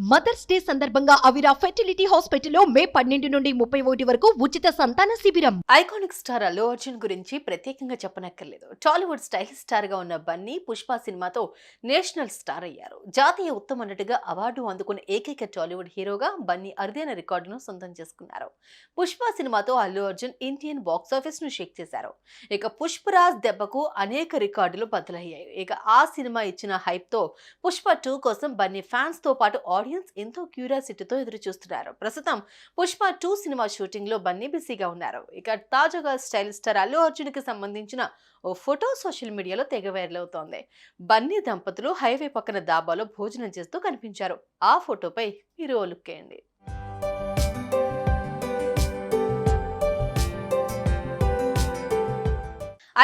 Mothers day సందర్భంగా అవిరా fertility హాస్పిటల్లో మే 12 నుండి 31 వరకు ఉచిత సంతాన శిబిరం. ఐకానిక్ స్టార్ అల్లు అర్జున్ గురించి ప్రత్యేకంగా చెప్పనక్కర్లేదు. టాలీవుడ్ స్టైల్ స్టార్ గా ఉన్న బన్నీ పుష్ప సినిమాతో నేషనల్ స్టార్ అయ్యారు. జాతీయ ఉత్తమ నటుగా అవార్డు అందుకున్న ఏకైక టాలీవుడ్ హీరోగా బన్నీ అరుదైన రికార్డును సొంతం చేసుకున్నారు. పుష్ప సినిమాతో అల్లు అర్జున్ ఇండియన్ బాక్సాఫీస్ ను షేక్ చేశారు. ఇక పుష్పరాజ్ దెబ్బకు అనేక రికార్డులు బద్దలయ్యాయి. ఇక ఆ సినిమా ఇచ్చిన హైప్ తో పుష్ప 2 కోసం బన్నీ ఫ్యాన్స్ తో పాటు ఆడియన్స్ ఎంతో క్యూరియాసిటీతో ఎదురు చూస్తున్నారు. ప్రస్తుతం పుష్ప 2 సినిమా షూటింగ్ లో బన్నీ బిజీగా ఉన్నారు. ఇక తాజాగా స్టైల్ స్టార్ అల్లు అర్జున్ కి సంబంధించిన ఓ ఫోటో సోషల్ మీడియాలో తెగ వైరల్ అవుతోంది. బన్నీ దంపతులు హైవే పక్కన దాబాలో భోజనం చేస్తూ కనిపించారు. ఆ ఫోటోపై మీరు ఓ లుక్ వేయండి.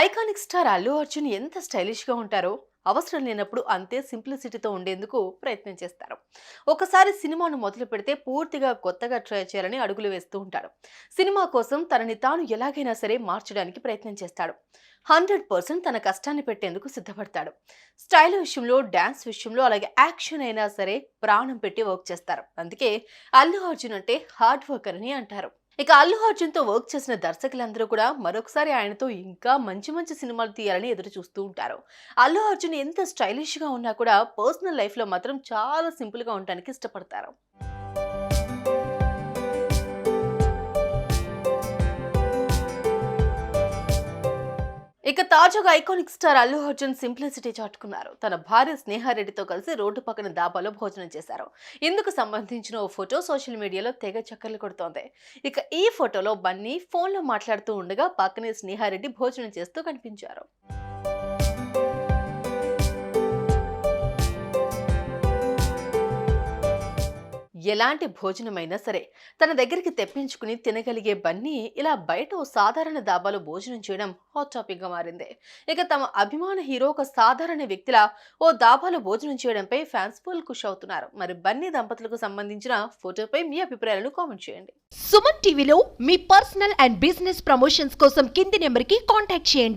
ఐకానిక్ స్టార్ అల్లు అర్జున్ ఎంత స్టైలిష్ గా ఉంటారో అవసరం లేనప్పుడు అంతే సింప్లిసిటీతో ఉండేందుకు ప్రయత్నం చేస్తారు. ఒకసారి సినిమాను మొదలు పెడితే పూర్తిగా కొత్తగా ట్రై చేయాలని అడుగులు వేస్తూ ఉంటాడు. సినిమా కోసం తనని తాను ఎలాగైనా సరే మార్చడానికి ప్రయత్నం చేస్తాడు. 100% తన కష్టాన్ని పెట్టేందుకు సిద్ధపడతాడు. స్టైల్ విషయంలో, డాన్స్ విషయంలో, అలాగే యాక్షన్ అయినా సరే ప్రాణం పెట్టి వర్క్ చేస్తారు. అందుకే అల్లు అర్జున్ అంటే హార్డ్ వర్కర్ అని అంటారు. ఇక అల్లు అర్జున్ తో వర్క్ చేసిన దర్శకులందరూ కూడా మరొకసారి ఆయనతో ఇంకా మంచి మంచి సినిమాలు తీయాలని ఎదురు చూస్తూ ఉంటారు. అల్లు అర్జున్ ఎంత స్టైలిష్ గా ఉన్నా కూడా పర్సనల్ లైఫ్ లో మాత్రం చాలా సింపుల్ గా ఉండడానికి ఇష్టపడతారు. ఇక తాజాగా iconic star Allu Arjun simplicity చాటుకున్నారు. తన భార్య స్నేహారెడ్డితో కలిసి రోడ్డు పక్కన దాబాలో భోజనం చేశారు. ఇందుకు సంబంధించిన ఓ ఫోటో సోషల్ మీడియాలో తెగ చక్కర్లు కొడుతోంది. ఇక ఈ ఫోటోలో బన్నీ ఫోన్లో మాట్లాడుతూ ఉండగా పక్కనే స్నేహారెడ్డి భోజనం చేస్తూ కనిపించారు. ఎలాంటి భోజనమైనా సరే తన దగ్గరికి తెప్పించుకుని తినగలిగే బన్నీ ఇలా బయట ఓ సాధారణ దాబాలో భోజనం చేయడం హాట్ టాపిక్ గా మారింది. ఇక తమ అభిమాన హీరో ఒక సాధారణ వ్యక్తిలా ఓ దాబాలో భోజనం చేయడంపై ఫ్యాన్స్ ఫుల్ ఖుష్ అవుతున్నారు. మరి బన్నీ దంపతులకు సంబంధించిన ఫోటోపై మీ అభిప్రాయాలను కామెంట్ చేయండి. సుమన్ టీవీలో మీ పర్సనల్ అండ్ బిజినెస్ ప్రమోషన్స్ కోసం కింది నెంబర్కి కాంటాక్ట్ చేయండి.